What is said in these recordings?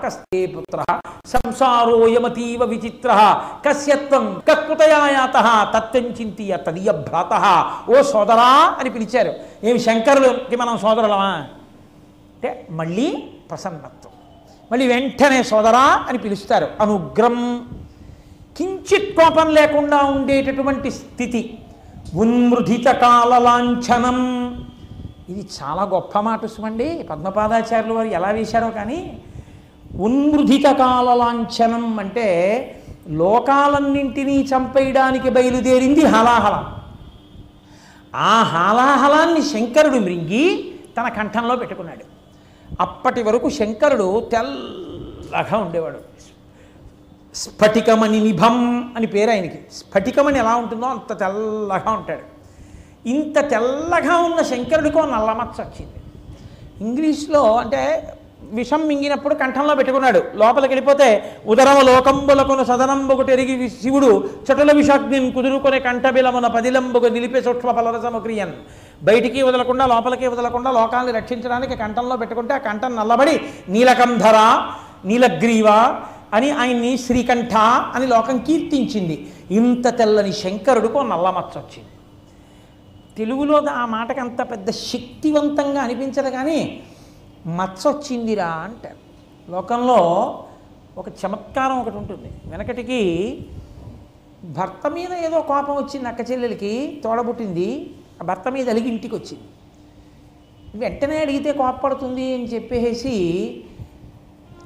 కస్తే పుత్ర సంసారోయమతీవ విచిత్ర కస్యత్వం కత్కుతయాయాత తత్వం చింతియ తదియ భ్రాత. ఓ సోదరా అని పిలిచారు. ఏమి శంకరులకి మనం సోదరులమా అంటే మళ్ళీ ప్రసన్నత్వం. మళ్ళీ వెంటనే సోదరా అని పిలుస్తారు. అనుగ్రం, కించిత్ కోపం లేకుండా ఉండేటటువంటి స్థితి. ఉన్మృధిత కాల లాంఛనం, ఇది చాలా గొప్ప మాట సుమండి. పద్మపాదాచార్యులు వారు ఎలా వేశారో కానీ, ఉన్మృధిత కాల లాంఛనం అంటే లోకాలన్నింటినీ చంపేయడానికి బయలుదేరింది హాలాహలం. ఆ హాలాహలాన్ని శంకరుడు మృంగి తన కంఠంలో పెట్టుకున్నాడు. అప్పటి వరకు శంకరుడు తెల్లగా ఉండేవాడు. స్ఫటికమణి నిభం అని పేరు ఆయనకి. స్ఫటికమణి ఎలా ఉంటుందో అంత తెల్లగా ఉంటాడు. ఇంత తెల్లగా ఉన్న శంకరుడికో నల్లమచ్చ వచ్చింది. ఇంగ్లీష్లో అంటే విషం మింగినప్పుడు కంఠంలో పెట్టుకున్నాడు. లోపలికి వెళ్ళిపోతే ఉదరమ లోకంబులకును సదనంబుకు తెరిగి శివుడు చటుల విషాగ్నిని కుదురుకొనే కంఠబిలమున పదిలంబుకు నిలిపే సూక్ష్మ ఫలరసముక్రియన్. బయటికి వదలకుండా లోపలికి వదలకుండా లోకాన్ని రక్షించడానికి కంఠంలో పెట్టుకుంటే ఆ కంఠం నల్లబడి నీలకంధర నీలగ్రీవ అని ఆయన్ని శ్రీకంఠ అని లోకం కీర్తించింది. ఇంత తెల్లని శంకరుడికో నల్లమచ్చ వచ్చింది. తెలుగులో ఆ మాటకి అంత పెద్ద శక్తివంతంగా అనిపించదు కానీ మచ్చ వచ్చిందిరా అంటారు. లోకంలో ఒక చమత్కారం ఒకటి ఉంటుంది. వెనకటికి భర్త మీద ఏదో కోపం వచ్చింది, అక్క చెల్లెలకి తోడబుట్టింది, ఆ భర్త మీద అలిగి ఇంటికి వచ్చింది. వెంటనే అడిగితే కోపపడుతుంది అని చెప్పేసి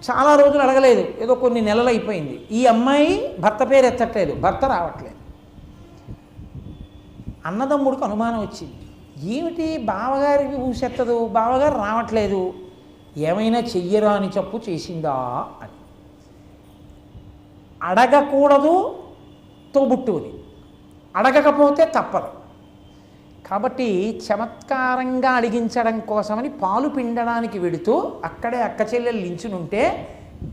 చాలా రోజులు అడగలేదు, ఏదో కొన్ని నెలలు అయిపోయింది. ఈ అమ్మాయి భర్త పేరు ఎత్తట్లేదు, భర్త రావట్లేదు. అన్నదమ్ముడికి అనుమానం వచ్చింది, ఏమిటి బావగారికి ఊసెత్తదు, బావగారు రావట్లేదు, ఏమైనా చెయ్యరా అని చెప్పు చేసిందా అని. అడగకూడదు తోబుట్టువుది, అడగకపోతే తప్పదు. కాబట్టి చమత్కారంగా అడిగించడం కోసమని పాలు పిండడానికి వెడుతూ అక్కడే అక్క చెల్లెలు నించునుంటే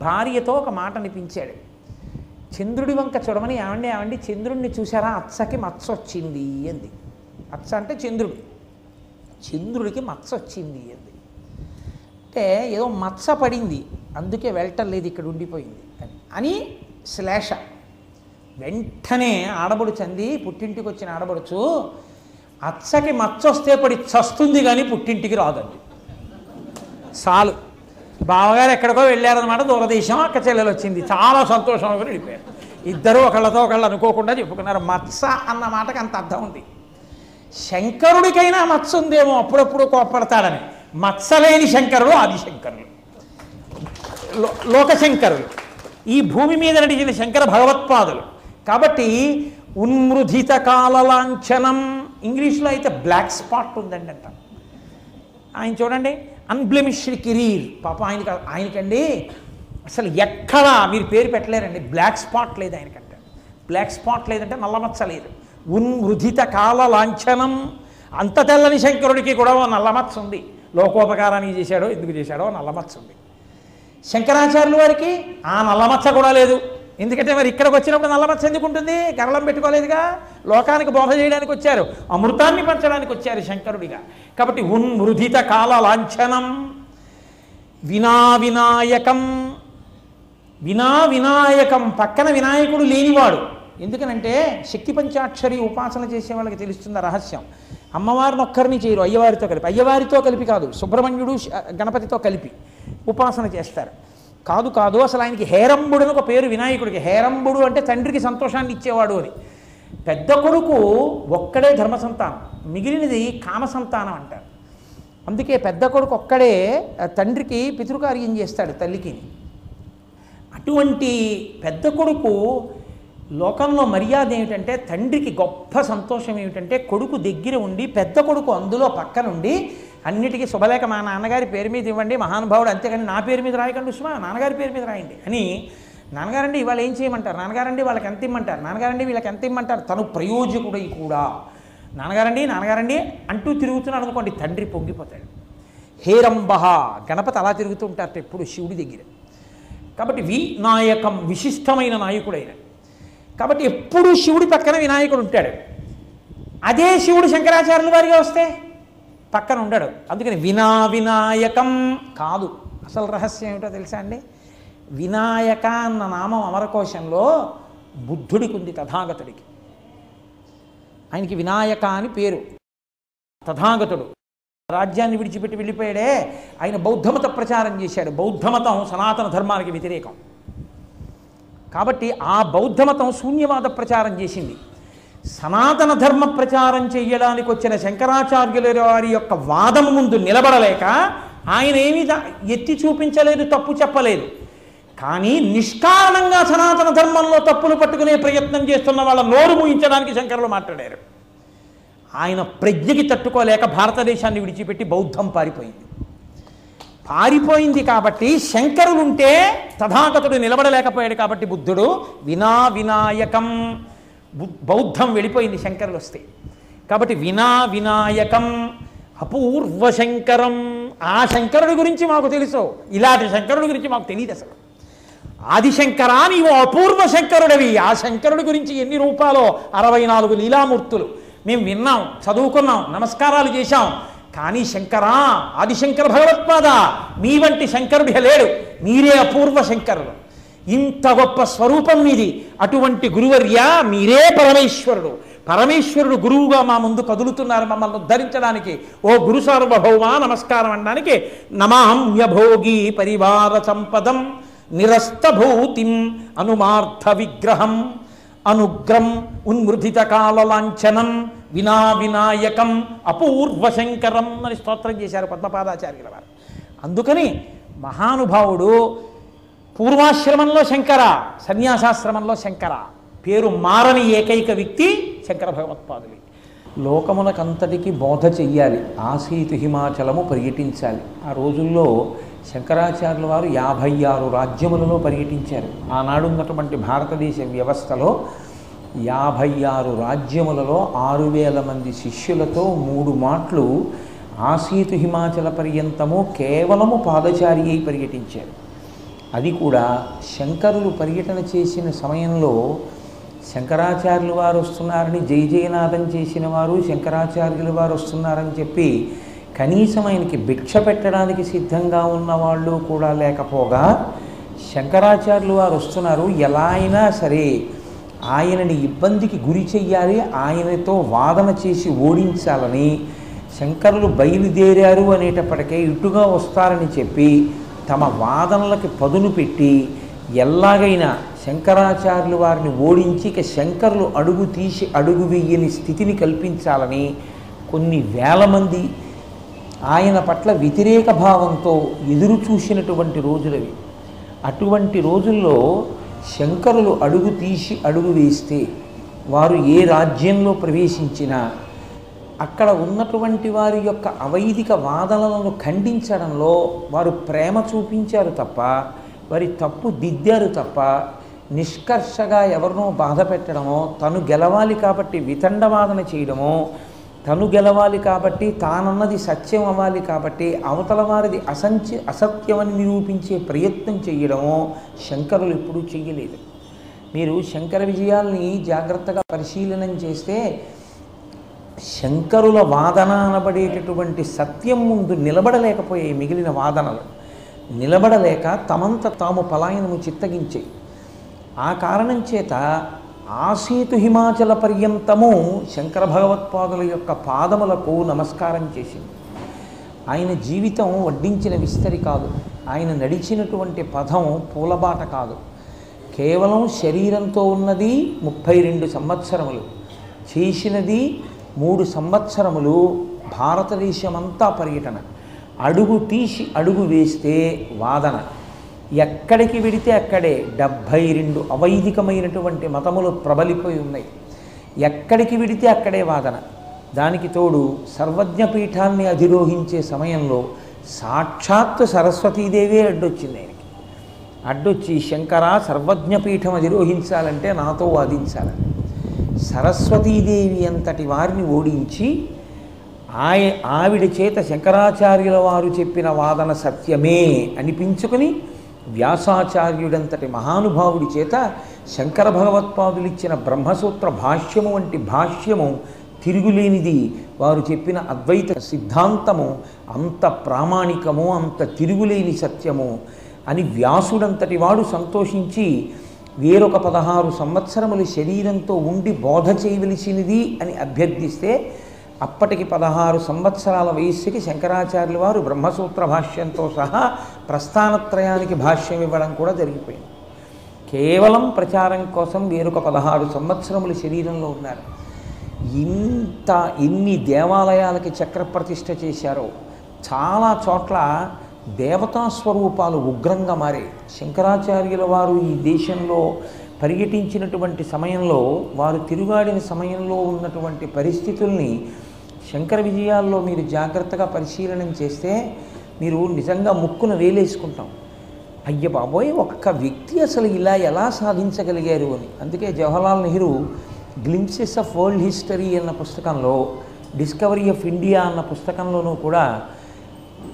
భార్యతో ఒక మాట అనిపించాడు. చంద్రుడి వంక చూడమని, ఏమండి ఏమండి చంద్రుడిని చూసారా, అచ్చకి మచ్చ వచ్చింది అంది. అచ్చ అంటే చంద్రుడు, చంద్రుడికి మచ్చ వచ్చింది అంది. అంటే ఏదో మచ్చ పడింది అందుకే వెళ్ళటం లేదు, ఇక్కడ ఉండిపోయింది అని శ్లేష. వెంటనే ఆడబడుచు అంది, పుట్టింటికి వచ్చిన ఆడబడుచు, అచ్చకి మచ్చ వస్తే పడి చస్తుంది కానీ పుట్టింటికి రాదండి. చాలు, బావగారు ఎక్కడికో వెళ్ళారనమాట, దూరదేశం, అక్క చెల్లెలు వచ్చింది, చాలా సంతోషంగా వెళ్ళిపోయారు. ఇద్దరు ఒకళ్ళతో ఒకళ్ళు అనుకోకుండా చెప్పుకున్నారు. మత్స అన్న మాటకి అంత అర్థం ఉంది. శంకరుడికైనా మత్స ఉందేమో, అప్పుడప్పుడు కోప్పడతాడని. మత్సలేని శంకరుడు ఆదిశంకరులు, లోకశంకరులు, ఈ భూమి మీద నడిచిన శంకర భగవత్పాదులు. కాబట్టి ఉన్మృధిత కాల లాంఛనం, ఇంగ్లీష్లో అయితే బ్లాక్ స్పాట్ ఉందండి అంట. ఆయన చూడండి, అన్బ్లెమిష్డ్ కెరీర్. పాప ఆయనకండి అసలు ఎక్కడా మీరు పేరు పెట్టలేరండి, బ్లాక్ స్పాట్ లేదు ఆయనకంట. బ్లాక్ స్పాట్ లేదంటే నల్లమచ్చ లేదు. ఉన్మృధిత కాల లాంఛనం, అంత తెల్లని శంకరుడికి కూడా నల్లమచ్చ ఉంది. లోకోపకారాన్ని చేశాడో ఎందుకు చేశాడో నల్లమచ్చ ఉంది. శంకరాచార్యుల వారికి ఆ నల్లమచ్చ కూడా లేదు. ఎందుకంటే మరి ఇక్కడికి వచ్చినప్పుడు నల్లమచ్చ ఎందుకు ఉంటుంది, గరళం పెట్టుకోలేదుగా. లోకానికి బోధ చేయడానికి వచ్చారు, అమృతాన్ని పంచడానికి వచ్చారు శంకరుడిగా. కాబట్టి ఉన్మృధిత కాల లాంఛనం. వినా వినాయకం, వినా వినాయకం, పక్కన వినాయకుడు లేనివాడు. ఎందుకనంటే శక్తి పంచాక్షరి ఉపాసన చేసే వాళ్ళకి తెలుస్తున్న రహస్యం. అమ్మవారిని ఒక్కరిని చేయరు, అయ్యవారితో కలిపి. అయ్యవారితో కలిపి కాదు, సుబ్రహ్మణ్యుడు గణపతితో కలిపి ఉపాసన చేస్తారు. కాదు కాదు, అసలు ఆయనకి హేరంబుడు అని ఒక పేరు వినాయకుడికి. హేరంబుడు అంటే తండ్రికి సంతోషాన్ని ఇచ్చేవాడు అని. పెద్ద కొడుకు ఒక్కడే ధర్మ సంతానం, మిగిలినది కామ సంతానం అంటారు. అందుకే పెద్ద కొడుకు ఒక్కడే తండ్రికి పితృకార్యం చేస్తాడు తల్లికి. అటువంటి పెద్ద కొడుకు లోకంలో మర్యాద ఏమిటంటే, తండ్రికి గొప్ప సంతోషం ఏమిటంటే కొడుకు దగ్గర ఉండి, పెద్ద కొడుకు అందులో పక్కనుండి అన్నిటికీ శుభలేఖ మా నాన్నగారి పేరు మీద ఇవ్వండి మహానుభావుడు, అంతేకాని నా పేరు మీద రాయకండి సుమా, నాన్నగారి పేరు మీద రాయండి అని. నాన్నగారండి ఇవాళ ఏం చేయమంటారు, నాన్నగారండి వాళ్ళకి ఎంత ఇమ్మంటారు, నాన్నగారండి వీళ్ళకి ఎంత ఇమ్మంటారు. తను ప్రయోజకుడై కూడా నాన్నగారండి నాన్నగారండి అంటూ తిరుగుతున్నాడు అనుకోండి, తండ్రి పొంగిపోతాడు. హేరంబహ, గణపతి అలా తిరుగుతూ ఉంటారు ఎప్పుడు శివుడి దగ్గర. కాబట్టి వినాయకం, విశిష్టమైన నాయకుడైన. కాబట్టి ఎప్పుడు శివుడి పక్కన వినాయకుడు ఉంటాడు. అదే శివుడు శంకరాచార్యుల వారిగా వస్తే పక్కన ఉండడు. అందుకని వినా వినాయకం కాదు. అసలు రహస్యం ఏమిటో తెలుసా అండి, వినాయక అన్న నామం అమరకోశంలో బుద్ధుడికి ఉంది, తథాగతుడికి. ఆయనకి వినాయక అని పేరు. తథాగతుడు రాజ్యాన్ని విడిచిపెట్టి వెళ్ళిపోయాడే, ఆయన బౌద్ధమత ప్రచారం చేశాడు. బౌద్ధమతం సనాతన ధర్మానికి వ్యతిరేకం కాబట్టి ఆ బౌద్ధమతం శూన్యవాద ప్రచారం చేసింది. సనాతన ధర్మ ప్రచారం చేయడానికి వచ్చిన శంకరాచార్యుల వారి యొక్క వాదం ముందు నిలబడలేక ఆయన ఏమీ ఎత్తి చూపించలేదు, తప్పు చెప్పలేదు. కానీ నిష్కారణంగా సనాతన ధర్మంలో తప్పులు పట్టుకునే ప్రయత్నం చేస్తున్న వాళ్ళ నోరు మూయించడానికి శంకరులు మాట్లాడారు. ఆయన ప్రజ్ఞకి తట్టుకోలేక భారతదేశాన్ని విడిచిపెట్టి బౌద్ధం పారిపోయింది కాబట్టి శంకరులుంటే తథాగతుడు నిలబడలేకపోయాడు కాబట్టి బుద్ధుడు వినాయకం, బౌద్ధం వెళ్ళిపోయింది శంకరులు వస్తే. కాబట్టి వినాయకం అపూర్వ శంకరం. ఆ శంకరుడి గురించి మాకు తెలుసు, ఇలాంటి శంకరుడి గురించి మాకు తెలియదు అసలు. ఆదిశంకరా నీవు అపూర్వ శంకరుడివి. ఆ శంకరుడి గురించి ఎన్ని రూపాలో 64 లీలామూర్తులు మేము విన్నాం, చదువుకున్నాం, నమస్కారాలు చేశాం. కానీ శంకరా, ఆదిశంకర భగవత్పాద, మీ వంటి శంకరుడి లేడు, మీరే అపూర్వ శంకరుడు. ఇంత గొప్ప స్వరూపం మీది. అటువంటి గురువర్య మీరే పరమేశ్వరుడు. పరమేశ్వరుడు గురువుగా మా ముందు కదులుతున్నారు మమ్మల్ని ఉద్ధరించడానికి. ఓ గురు సార్వభౌమా నమస్కారం అనడానికి నమామ్యభోగి పరివార సంపదం నిరస్తభూతిం అనుమార్థ విగ్రహం అనుగ్రం ఉన్మృధిత కాలలాంఛనం వినాయకం అపూర్వ శంకరం అని స్తోత్రం చేశారు పద్మపాదాచార్యుల వారు. అందుకని మహానుభావుడు పూర్వాశ్రమంలో శంకర, సన్యాసాశ్రమంలో శంకర, పేరు మారని ఏకైక వ్యక్తి శంకర భగవత్పాదులు. లోకమునకంతటికి బోధ చెయ్యాలి, ఆసీతు హిమాచలము పర్యటించాలి. ఆ రోజుల్లో శంకరాచార్యుల వారు 56 రాజ్యములలో పర్యటించారు. ఆనాడున్నటువంటి భారతదేశ వ్యవస్థలో 56 రాజ్యములలో 6000 మంది శిష్యులతో 3 మాటలు ఆసీతు హిమాచల పర్యంతము కేవలము పాదచారి అయి పర్యటించారు. అది కూడా శంకరులు పర్యటన చేసిన సమయంలో శంకరాచార్యుల వారు వస్తున్నారని జయనాథం చేసిన వారు, శంకరాచార్యుల వారు వస్తున్నారని చెప్పి కనీసం ఆయనకి భిక్ష పెట్టడానికి సిద్ధంగా ఉన్నవాళ్ళు కూడా లేకపోగా శంకరాచార్యుల వారు వస్తున్నారు, ఎలా అయినా సరే ఆయనని ఇబ్బందికి గురి చెయ్యాలి, ఆయనతో వాదన చేసి ఓడించాలని శంకరులు బయలుదేరారు అనేటప్పటికే ఇటుగా వస్తారని చెప్పి తమ వాదనలకి పదును పెట్టి ఎలాగైనా శంకరాచార్యుల వారిని ఓడించి ఇక శంకరులు అడుగు తీసి అడుగు వెయ్యని స్థితిని కల్పించాలని కొన్ని వేల మంది ఆయన పట్ల వ్యతిరేక భావంతో ఎదురు చూసినటువంటి రోజులవి. అటువంటి రోజుల్లో శంకరులు అడుగు తీసి అడుగు వేస్తే వారు ఏ రాజ్యంలో ప్రవేశించినా అక్కడ ఉన్నటువంటి వారి యొక్క అవైదిక వాదనలను ఖండించడంలో వారు ప్రేమ చూపించారు తప్ప, వారి తప్పు దిద్దారు తప్ప, నిష్కర్షగా ఎవరినో బాధ పెట్టడమో, తను గెలవాలి కాబట్టి వితండవాదన చేయడమో, తను గెలవాలి కాబట్టి తానన్నది సత్యం అవ్వాలి కాబట్టి అవతల వారిది అసత్యమని నిరూపించే ప్రయత్నం చేయడమో శంకరులు ఎప్పుడూ చెయ్యలేదు. మీరు శంకర విజయాల్ని జాగ్రత్తగా పరిశీలనం చేస్తే శంకరుల వాదన అనబడేటటువంటి సత్యం ముందు నిలబడలేకపోయాయి. మిగిలిన వాదనలు నిలబడలేక తమంత తాము పలాయనము చిత్తగించాయి. ఆ కారణం చేత ఆసీతు హిమాచల పర్యంతము శంకర భగవత్పాదుల యొక్క పాదములకు నమస్కారం చేసింది. ఆయన జీవితం వడ్డించిన విస్తరి కాదు, ఆయన నడిచినటువంటి పదం పూలబాట కాదు. కేవలం శరీరంతో ఉన్నది 32 సంవత్సరములు, చేసినది 3 సంవత్సరములు భారతదేశమంతా పర్యటన. అడుగు తీసి అడుగు వేస్తే వాదన, ఎక్కడికి వెడితే అక్కడే 72 అవైదికమైనటువంటి మతములు ప్రబలిపోయి ఉన్నాయి. ఎక్కడికి వెడితే అక్కడే వాదన. దానికి తోడు సర్వజ్ఞపీఠాన్ని అధిరోహించే సమయంలో సాక్షాత్తు సరస్వతీదేవే అడ్డొచ్చింది ఆయనకి. అడ్డొచ్చి శంకర సర్వజ్ఞపీఠం అధిరోహించాలంటే నాతో వాదించాలని సరస్వతీదేవి అంతటి వారిని ఓడించి ఆవిడ చేత శంకరాచార్యుల వారు చెప్పిన వాదన సత్యమే అనిపించుకుని వ్యాసాచార్యుడంతటి మహానుభావుడి చేత శంకర భగవత్పాదులు ఇచ్చిన బ్రహ్మసూత్ర భాష్యము వంటి భాష్యము తిరుగులేనిది. వారు చెప్పిన అద్వైత సిద్ధాంతము అంత ప్రామాణికము, అంత తిరుగులేని సత్యము. అని వ్యాసుడంతటి వాడు సంతోషించి వేరొక 16 సంవత్సరములు శరీరంతో ఉండి బోధ చేయవలసినది అని అభ్యర్థిస్తే అప్పటికి 16 సంవత్సరాల వయస్సుకి శంకరాచార్యుల వారు బ్రహ్మసూత్ర భాష్యంతో సహా ప్రస్థానత్రయానికి భాష్యం ఇవ్వడం కూడా జరిగిపోయింది. కేవలం ప్రచారం కోసం వేరొక 16 సంవత్సరములు శరీరంలో ఉన్నారు. ఎన్ని దేవాలయాలకి చక్రప్రతిష్ఠ చేశారో, చాలా చోట్ల దేవతా స్వరూపాలు ఉగ్రంగా మారాయి. శంకరాచార్యుల వారు ఈ దేశంలో పర్యటించినటువంటి సమయంలో, వారు తిరుగాడిన సమయంలో ఉన్నటువంటి పరిస్థితుల్ని శంకర విజయాల్లో మీరు జాగ్రత్తగా పరిశీలనం చేస్తే మీరు నిజంగా ముక్కున వేలేసుకుంటాం. అయ్య బాబోయ్, ఒక్క వ్యక్తి అసలు ఇలా ఎలా సాధించగలిగారు అని. అందుకే Jawaharlal Nehru glimpses of world history అన్న పుస్తకంలో, డిస్కవరీ ఆఫ్ ఇండియా అన్న పుస్తకంలోనూ కూడా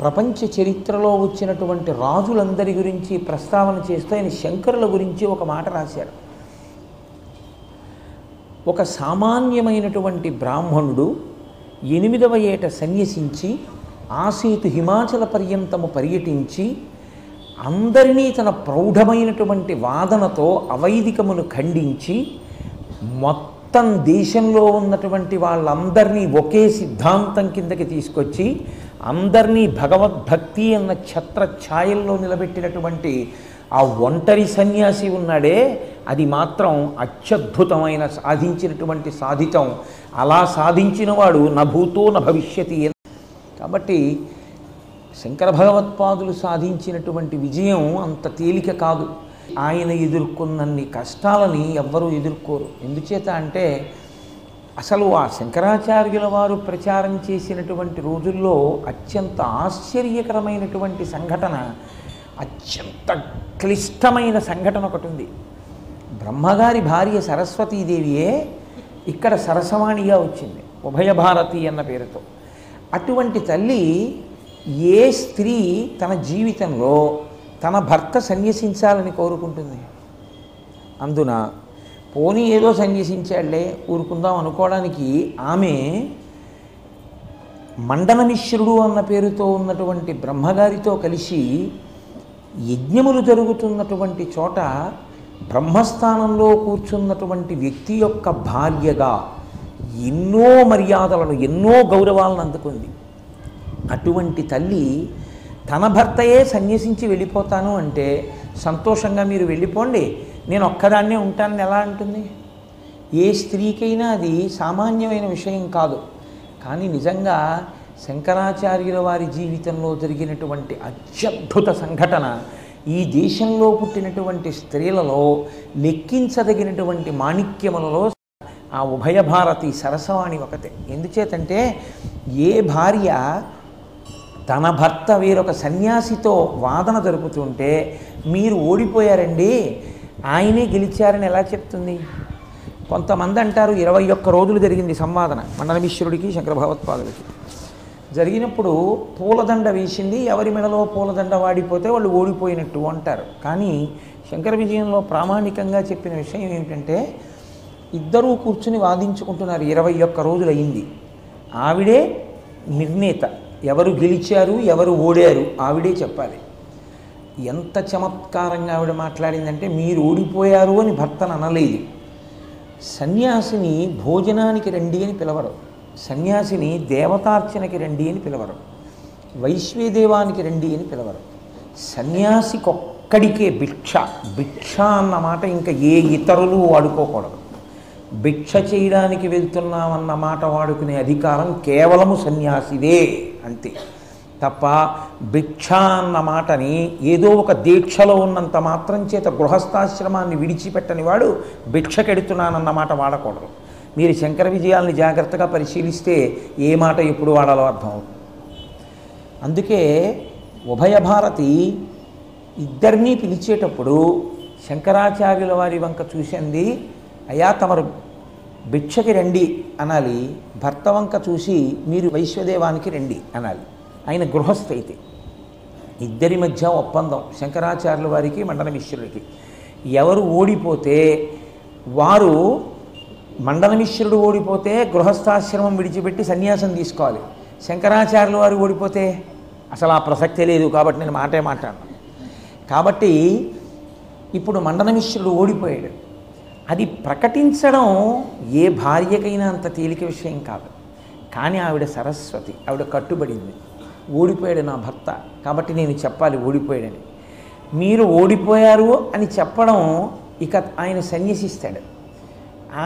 ప్రపంచ చరిత్రలో వచ్చినటువంటి రాజులందరి గురించి ప్రస్తావన చేస్తూ ఆయన శంకరుల గురించి ఒక మాట రాశారు. ఒక సామాన్యమైనటువంటి బ్రాహ్మణుడు 8వ ఏట సన్యసించి ఆసేతు హిమాచల పర్యంతము పర్యటించి అందరినీ తన ప్రౌఢమైనటువంటి వాదనతో అవైదికమును ఖండించి మొత్తం దేశంలో ఉన్నటువంటి వాళ్ళందరినీ ఒకే సిద్ధాంతం కిందకి తీసుకొచ్చి అందరినీ భగవద్భక్తి అన్న ఛత్ర ఛాయల్లో నిలబెట్టినటువంటి ఆ ఒంటరి సన్యాసి ఉన్నాడే, అది మాత్రం అత్యద్భుతమైన సాధించినటువంటి సాధితం. అలా సాధించిన వాడు నభూతో న భవిష్యతి. కాబట్టి శంకర భగవత్పాదులు సాధించినటువంటి విజయం అంత తేలిక కాదు. ఆయన ఎదుర్కొన్నన్ని కష్టాలని ఎవ్వరూ ఎదుర్కోరు. ఎందుచేత అంటే అసలు ఆ శంకరాచార్యుల వారు ప్రచారం చేసినటువంటి రోజుల్లో అత్యంత ఆశ్చర్యకరమైనటువంటి సంఘటన, అత్యంత క్లిష్టమైన సంఘటన ఒకటి ఉంది. బ్రహ్మగారి భార్య సరస్వతీదేవియే ఇక్కడ సరసవాణిగా వచ్చింది, ఉభయభారతి అన్న పేరుతో. అటువంటి తల్లి ఏ స్త్రీ తన జీవితంలో తన భర్త సన్యసించాలని కోరుకుంటుంది? అందున పోనీ ఏదో సన్యసించాళ్లే ఊరుకుందాం అనుకోవడానికి ఆమె మండనమిశ్రుడు అన్న పేరుతో ఉన్నటువంటి బ్రహ్మగారితో కలిసి యజ్ఞములు జరుగుతున్నటువంటి చోట బ్రహ్మస్థానంలో కూర్చున్నటువంటి వ్యక్తి యొక్క భార్యగా ఎన్నో మర్యాదలను, ఎన్నో గౌరవాలను అందుకుంది. అటువంటి తల్లి తన భర్తయే సన్యసించి వెళ్ళిపోతాను అంటే సంతోషంగా మీరు వెళ్ళిపోండి, నేను ఒక్కదాన్నే ఉంటానని ఎలా అంటుంది? ఏ స్త్రీకైనా అది సామాన్యమైన విషయం కాదు. కానీ నిజంగా శంకరాచార్యుల వారి జీవితంలో జరిగినటువంటి అత్యద్భుత సంఘటన ఈ దేశంలో పుట్టినటువంటి స్త్రీలలో లెక్కించదగినటువంటి మాణిక్యములలో ఆ ఉభయభారతి సరసవాణి ఒకటే. ఎందుచేతంటే ఏ భార్య తన భర్త వేరొక సన్యాసితో వాదన జరుపుతుంటే మీరు ఓడిపోయారండి, ఆయనే గెలిచారని ఎలా చెప్తుంది? కొంతమంది అంటారు 21 రోజులు జరిగింది సంవాదన మండనమిశ్వరుడికి శంకర భగవత్పాదులకి. జరిగినప్పుడు పూలదండ వేసింది, ఎవరి మెడలో పూలదండ వాడిపోతే వాళ్ళు ఓడిపోయినట్టు అంటారు. కానీ శంకర విజయంలో ప్రామాణికంగా చెప్పిన విషయం ఏమిటంటే ఇద్దరూ కూర్చుని వాదించుకుంటున్నారు, 21 రోజులు అయింది. ఆవిడే నిర్ణేత, ఎవరు గెలిచారు ఎవరు ఓడారు ఆవిడే చెప్పాలి. ఎంత చమత్కారంగా ఆవిడ మాట్లాడిందంటే మీరు ఓడిపోయారు అని భర్తను అనలేదు. సన్యాసిని భోజనానికి రండి అని పిలవరు, సన్యాసిని దేవతార్చనకి రండి అని పిలవరు, వైశ్వేదేవానికి రండి అని పిలవరు. సన్యాసికొక్కడికే భిక్ష, భిక్ష అన్న మాట ఇంకా ఏ ఇతరులు వాడుకోకూడదు. భిక్ష చేయడానికి వెళ్తున్నామన్న మాట వాడుకునే అధికారం కేవలము సన్యాసిదే అంతే తప్ప భిక్ష అన్న మాటని ఏదో ఒక దీక్షలో ఉన్నంత మాత్రం చేత గృహస్థాశ్రమాన్ని విడిచిపెట్టని వాడు భిక్షకెడుతున్నానన్న మాట వాడకూడదు. మీరు శంకర విజయాల్ని జాగ్రత్తగా పరిశీలిస్తే ఏ మాట ఎప్పుడు వాడాలో అర్థం అవుతుంది. అందుకే ఉభయభారతి ఇద్దరినీ పిలిచేటప్పుడు శంకరాచార్యుల వారి వంక చూసింది, అయ్యా తమరు భిక్షకి రండి అనాలి, భర్త వంక చూసి మీరు వైశ్వదేవానికి రండి అనాలి. ఆయన గృహస్థ అయితే ఇద్దరి మధ్య ఒప్పందం శంకరాచార్యుల వారికి మండనమిశ్రుడికి. ఎవరు ఓడిపోతే వారు, మండనమిశ్రుడు ఓడిపోతే గృహస్థాశ్రమం విడిచిపెట్టి సన్యాసం తీసుకోవాలి, శంకరాచార్యుల వారు ఓడిపోతే అసలు ఆ ప్రసక్తే లేదు. కాబట్టి నేను మాటే మాట్లాడను. కాబట్టి ఇప్పుడు మండనమిశ్రుడు ఓడిపోయాడు. అది ప్రకటించడం ఏ భార్యకైనా అంత తేలిక విషయం కాదు. కానీ ఆవిడ సరస్వతి, ఆవిడ కట్టుబడింది. ఓడిపోయాడు నా భర్త, కాబట్టి నేను చెప్పాలి ఓడిపోయాడని. మీరు ఓడిపోయారు అని చెప్పడం ఇక ఆయన సన్యసిస్తాడు.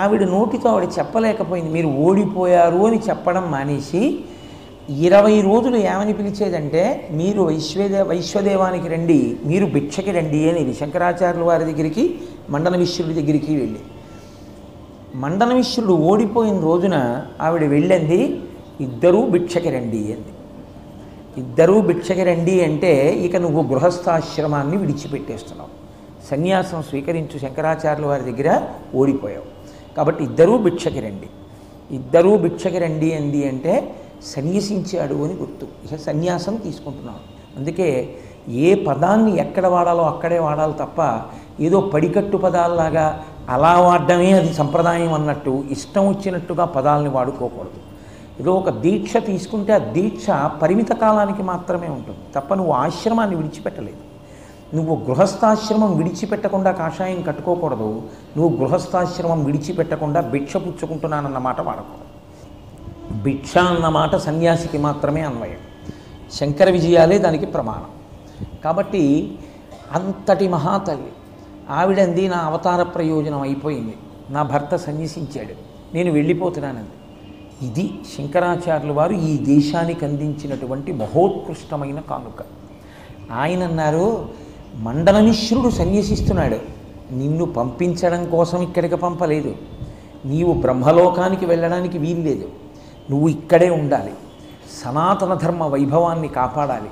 ఆవిడ నోటితో ఆవిడ చెప్పలేకపోయింది. మీరు ఓడిపోయారు అని చెప్పడం మానేసి 20 రోజులు ఏమని పిలిచేదంటే, మీరు వైశ్వదేవానికి రండి, మీరు భిక్షకి రండి అనేది శంకరాచార్యుల వారి దగ్గరికి మండనమిశ్రుడి దగ్గరికి వెళ్ళి. మండనమిశ్రుడు ఓడిపోయిన రోజున ఆవిడ వెళ్ళింది, ఇద్దరూ భిక్షకి రండి అంది. ఇద్దరూ భిక్షకి రండి అంటే ఇక నువ్వు గృహస్థాశ్రమాన్ని విడిచిపెట్టేస్తున్నావు, సన్యాసం స్వీకరించు, శంకరాచార్యుల వారి దగ్గర ఓడిపోయావు, కాబట్టి ఇద్దరూ భిక్షకి రండి. ఇద్దరూ భిక్షకి రండి అంది అంటే సన్యసించాడు అని గుర్తు. ఇక సన్యాసం తీసుకుంటున్నాం. అందుకే ఏ పదాన్ని ఎక్కడ వాడాలో అక్కడే వాడాలి తప్ప ఏదో పడికట్టు పదాల్లాగా అలా వాడడమే అది సంప్రదాయం అన్నట్టు ఇష్టం వచ్చినట్టుగా పదాలని వాడుకోకూడదు. ఏదో ఒక దీక్ష తీసుకుంటే ఆ దీక్ష పరిమిత కాలానికి మాత్రమే ఉంటుంది తప్ప నువ్వు ఆశ్రమాన్ని విడిచిపెట్టలేదు. నువ్వు గృహస్థాశ్రమం విడిచిపెట్టకుండా కాషాయం కట్టుకోకూడదు. నువ్వు గృహస్థాశ్రమం విడిచిపెట్టకుండా భిక్ష పుచ్చుకుంటున్నానన్నమాట వాడకూడదు. భిక్ష అన్నమాట సన్యాసికి మాత్రమే అన్వయం. శంకర విజయాలే దానికి ప్రమాణం. కాబట్టి అంతటి మహాతల్లి ఆవిడంది, నా అవతార ప్రయోజనం అయిపోయింది, నా భర్త సన్యసించాడు, నేను వెళ్ళిపోతున్నానంది. ఇది శంకరాచార్యుల వారు ఈ దేశానికి అందించినటువంటి మహోత్కృష్టమైన కానుక. ఆయన అన్నారు, మండనమిశ్రుడు సన్యసిస్తున్నాడు, నిన్ను పంపించడం కోసం ఇక్కడికి పంపలేదు, నీవు బ్రహ్మలోకానికి వెళ్ళడానికి వీల్లేదు, నువ్వు ఇక్కడే ఉండాలి, సనాతన ధర్మ వైభవాన్ని కాపాడాలి,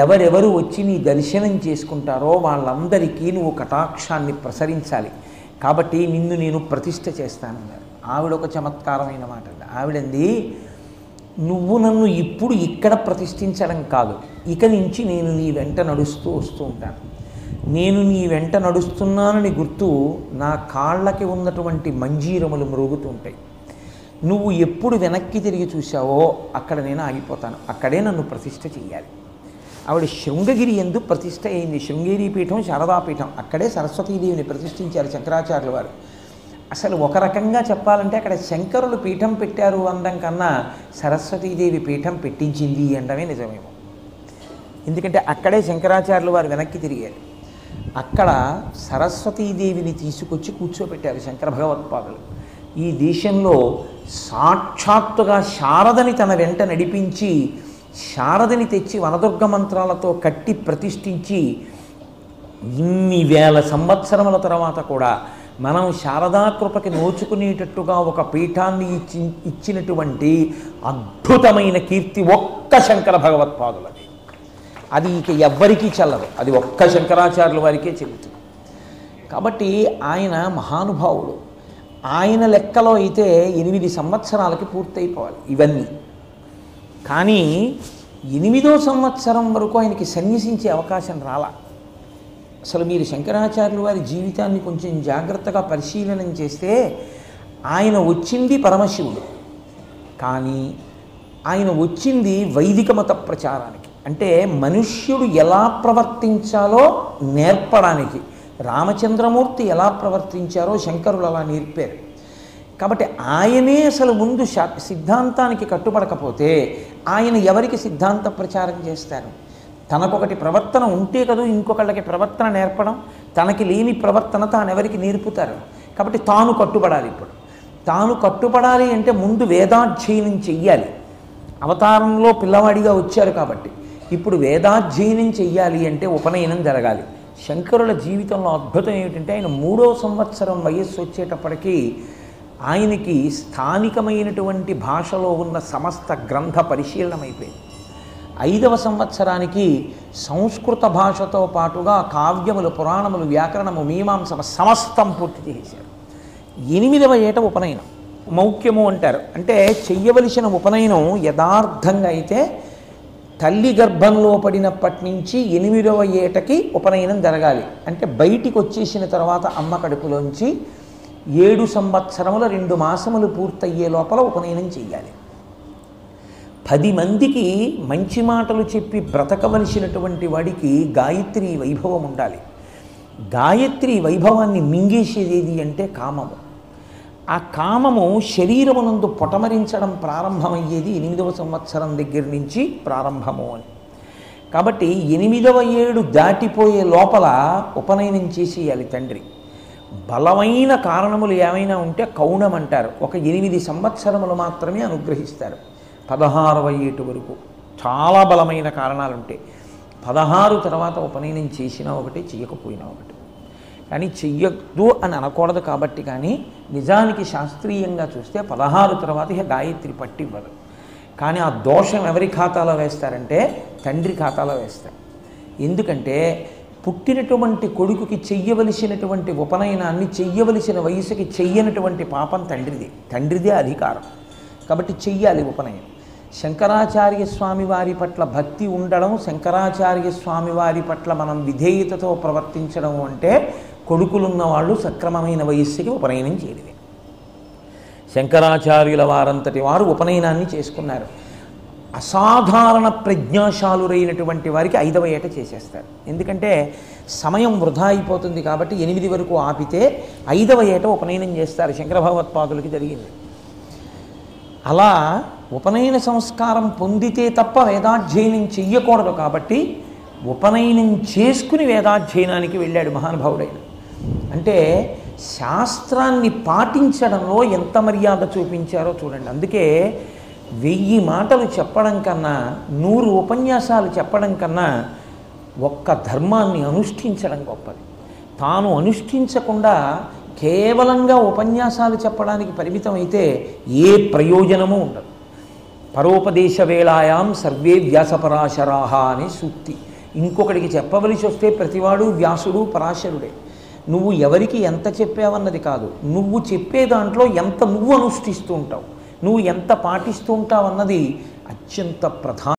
ఎవరెవరు వచ్చి నీ దర్శనం చేసుకుంటారో వాళ్ళందరికీ నువ్వు కటాక్షాన్ని ప్రసరించాలి, కాబట్టి నిన్ను నేను ప్రతిష్ఠ చేస్తానన్నారు. ఆవిడ ఒక చమత్కారమైన మాట. ఆవిడంది, నువ్వు నన్ను ఇప్పుడు ఇక్కడ ప్రతిష్ఠించడం కాదు, ఇక నుంచి నేను నీ వెంట నడుస్తూ వస్తూ ఉంటాను. నేను నీ వెంట నడుస్తున్నానని గుర్తు నా కాళ్ళకి ఉన్నటువంటి మంజీరములు మ్రోగుతుంటాయి. నువ్వు ఎప్పుడు వెనక్కి తిరిగి చూసావో అక్కడ నేను ఆగిపోతాను, అక్కడే నన్ను ప్రతిష్ఠ చెయ్యాలి. ఆవిడ శృంగగిరి యందు ప్రతిష్ఠ అయింది. శృంగేరి పీఠం, శారదాపీఠం, అక్కడే సరస్వతీదేవిని ప్రతిష్ఠించారు శంకరాచార్యుల వారు. అసలు ఒక రకంగా చెప్పాలంటే అక్కడ శంకరులు పీఠం పెట్టారు అనడం కన్నా సరస్వతీదేవి పీఠం పెట్టించింది అనడమే నిజమేమో. ఎందుకంటే అక్కడే శంకరాచార్యుల వారు వెనక్కి తిరిగారు. అక్కడ సరస్వతీదేవిని తీసుకొచ్చి కూర్చోబెట్టారు శంకర భగవత్పాదులు. ఈ దేశంలో సాక్షాత్తుగా శారదని తన వెంట నడిపించి, శారదని తెచ్చి వనదుర్గ మంత్రాలతో కట్టి ప్రతిష్ఠించి, ఇన్ని వేల సంవత్సరముల తర్వాత కూడా మనం శారదాకృపకి నోచుకునేటట్టుగా ఒక పీఠాన్ని ఇచ్చినటువంటి అద్భుతమైన కీర్తి ఒక్క శంకర భగవత్పాదులది. అది ఇక ఎవ్వరికీ చెల్లదు, అది ఒక్క శంకరాచార్యుల వారికే చెల్లుతుంది. కాబట్టి ఆయన మహానుభావుడు. ఆయన లెక్కలో అయితే 8 సంవత్సరాలకి పూర్తయిపోవాలి ఇవన్నీ. కానీ 8వ సంవత్సరం వరకు ఆయనకి సన్యసించే అవకాశం రాలా. అసలు మీరు శంకరాచార్యుల వారి జీవితాన్ని కొంచెం జాగ్రత్తగా పరిశీలన చేస్తే ఆయన వచ్చింది పరమశివుడు, కానీ ఆయన వచ్చింది వైదిక మత ప్రచారానికి. అంటే మనుష్యుడు ఎలా ప్రవర్తించాలో నేర్పడానికి. రామచంద్రమూర్తి ఎలా ప్రవర్తించారో శంకరులు అలా నేర్పారు. కాబట్టి ఆయనే అసలు ముందు సిద్ధాంతానికి కట్టుబడకపోతే ఆయన ఎవరికి సిద్ధాంత ప్రచారం చేస్తారు? తనకొకటి ప్రవర్తన ఉంటే కదా ఇంకొకళ్ళకి ప్రవర్తన నేర్పడం. తనకి లేని ప్రవర్తన తానెవరికి నేర్పుతారు? కాబట్టి తాను కట్టుబడాలి. ఇప్పుడు తాను కట్టుబడాలి అంటే ముందు వేదాధ్యయనం చెయ్యాలి. అవతారంలో పిల్లవాడిగా వచ్చారు కాబట్టి ఇప్పుడు వేదాధ్యయనం చెయ్యాలి అంటే ఉపనయనం జరగాలి. శంకరుల జీవితంలో అద్భుతం ఏమిటంటే ఆయన 3వ సంవత్సరం వయస్సు వచ్చేటప్పటికీ ఆయనకి స్థానికమైనటువంటి భాషలో ఉన్న సమస్త గ్రంథ పరిశీలనం అయిపోయింది. 5వ సంవత్సరానికి సంస్కృత భాషతో పాటుగా కావ్యములు, పురాణములు, వ్యాకరణము, మీమాంస సమస్తం పూర్తి చేశారు. 8వ ఏట ఉపనయనం మౌఖ్యము అంటారు. అంటే చెయ్యవలసిన ఉపనయనం యథార్థంగా అయితే తల్లి గర్భంలో పడినప్పటి నుంచి 8వ ఏటకి ఉపనయనం జరగాలి. అంటే బయటికి వచ్చేసిన తర్వాత అమ్మ కడుపులోంచి 7 సంవత్సరముల 2 మాసములు పూర్తయ్యే లోపల ఉపనయనం చెయ్యాలి. 10 మందికి మంచి మాటలు చెప్పి బ్రతకవలసినటువంటి వాడికి గాయత్రి వైభవం ఉండాలి. గాయత్రి వైభవాన్ని మింగేసేది ఏది అంటే కామము. ఆ కామము శరీరమునందు పొటమరించడం ప్రారంభమయ్యేది 8వ సంవత్సరం దగ్గర నుంచి ప్రారంభము అని. కాబట్టి 8వ ఏడు దాటిపోయే లోపల ఉపనయనం చేసేయాలి తండ్రి. బలమైన కారణములు ఏమైనా ఉంటే కౌణం అంటారు. ఒక 8 సంవత్సరములు మాత్రమే అనుగ్రహిస్తారు. 16వ ఏటు వరకు చాలా బలమైన కారణాలు ఉంటాయి. 16 తర్వాత ఉపనయనం చేసినా ఒకటి, చెయ్యకపోయినా ఒకటి. కానీ చెయ్యొద్దు అని అనకూడదు కాబట్టి. కానీ నిజానికి శాస్త్రీయంగా చూస్తే 16 తర్వాత ఇక గాయత్రి పట్టివ్వదు. కానీ ఆ దోషం ఎవరి ఖాతాలో వేస్తారంటే తండ్రి ఖాతాలో వేస్తారు. ఎందుకంటే పుట్టినటువంటి కొడుకుకి చెయ్యవలసినటువంటి ఉపనయనాన్ని చెయ్యవలసిన వయసుకి చెయ్యనటువంటి పాపం తండ్రిదే అధికారం. కాబట్టి చెయ్యాలి ఉపనయనం. శంకరాచార్య స్వామి వారి పట్ల భక్తి ఉండడం, శంకరాచార్య స్వామి వారి పట్ల మనం విధేయతతో ప్రవర్తించడం అంటే కొడుకులున్న వాళ్ళు సక్రమమైన వయస్సుకి ఉపనయనం చేయడమే. శంకరాచార్యుల వారంతటి వారు ఉపనయనాన్ని చేసుకున్నారు. అసాధారణ ప్రజ్ఞాశాలురైనటువంటి వారికి 5వ ఏట చేసేస్తారు. ఎందుకంటే సమయం వృధా అయిపోతుంది కాబట్టి 8 వరకు ఆపితే 5వ ఏట ఉపనయనం చేస్తారు. శంకర భగవత్పాదులకి జరిగింది. అలా ఉపనయన సంస్కారం పొందితే తప్ప వేదాధ్యయనం చెయ్యకూడదు కాబట్టి ఉపనయనం చేసుకుని వేదాధ్యయనానికి వెళ్ళాడు మహానుభావుడైన. అంటే శాస్త్రాన్ని పాటించడంలో ఎంత మర్యాద చూపించారో చూడండి. అందుకే 1000 మాటలు చెప్పడం కన్నా 100 ఉపన్యాసాలు చెప్పడం కన్నా ఒక్క ధర్మాన్ని అనుష్ఠించడం గొప్పది. తాను అనుష్ఠించకుండా కేవలంగా ఉపన్యాసాలు చెప్పడానికి పరిమితం అయితే ఏ ప్రయోజనమూ ఉండదు. పరోపదేశ వేళాయాం సర్వే వ్యాసపరాశరాహ అనే సూక్తి. ఇంకొకటికి చెప్పవలసి వస్తే ప్రతివాడు వ్యాసుడు పరాశరుడే. నువ్వు ఎవరికి ఎంత చెప్పావన్నది కాదు, నువ్వు చెప్పే దాంట్లో ఎంత నువ్వు అనుష్ఠిస్తూ ఉంటావు, నువ్వు ఎంత పాటిస్తూ ఉంటావు అన్నది అత్యంత ప్రధాన.